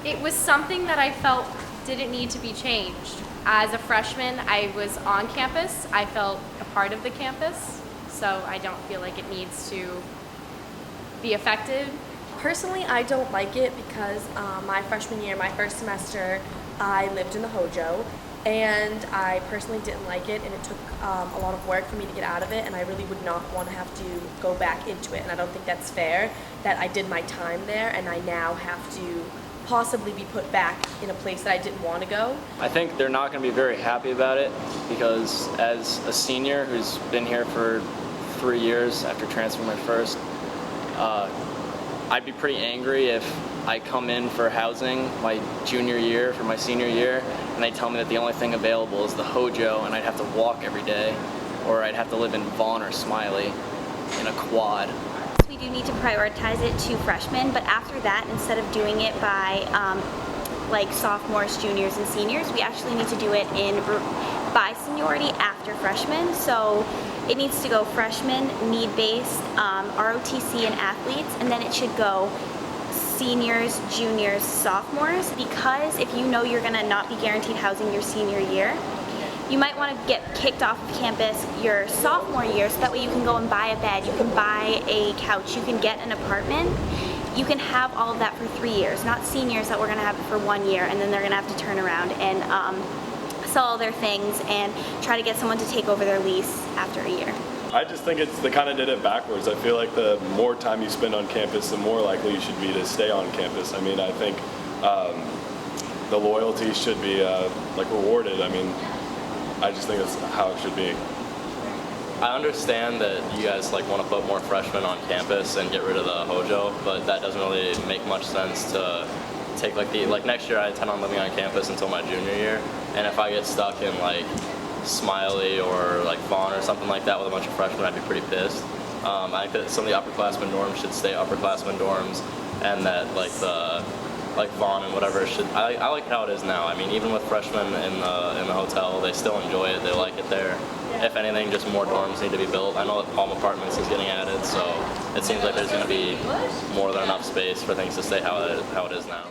It was something that I felt didn't need to be changed. As a freshman, I was on campus. I felt a part of the campus, so I don't feel like it needs to be affected. Personally, I don't like it because my freshman year, my first semester, I lived in the Hojo, and I personally didn't like it, and it took a lot of work for me to get out of it, and I really would not want to have to go back into it, and I don't think that's fair that I did my time there and I now have to possibly be put back in a place that I didn't want to go. I think they're not going to be very happy about it because as a senior who's been here for 3 years after transferring my first, I'd be pretty angry if I come in for housing my junior year for my senior year and they tell me that the only thing available is the Hojo and I'd have to walk every day, or I'd have to live in Vaughn or Smiley in a quad. We do need to prioritize it to freshmen, but after that, instead of doing it by like sophomores, juniors, and seniors, we actually need to do it by seniority after freshmen. So it needs to go freshmen, need-based, ROTC, and athletes, and then it should go seniors, juniors, sophomores, because if you know you're gonna not be guaranteed housing your senior year, you might want to get kicked off of campus your sophomore year so that way you can go and buy a bed, you can buy a couch, you can get an apartment. You can have all of that for 3 years, not seniors that we're going to have it for 1 year and then they're going to have to turn around and sell all their things and try to get someone to take over their lease after a year. I just think they kind of did it backwards. I feel like the more time you spend on campus, the more likely you should be to stay on campus. I mean, I think the loyalty should be like rewarded. I mean, I just think that's how it should be. I understand that you guys want to put more freshmen on campus and get rid of the Hojo, but that doesn't really make much sense to take next year I intend on living on campus until my junior year, and if I get stuck in Smiley or Vaughn or something like that with a bunch of freshmen, I'd be pretty pissed. I think that some of the upperclassmen dorms should stay upperclassmen dorms, and that Vaughn and whatever should. I like how it is now. I mean, even with freshmen in the hotel, they still enjoy it. They like it there. If anything, just more dorms need to be built. I know that Palm Apartments is getting added, so it seems like there's going to be more than enough space for things to stay how it is now.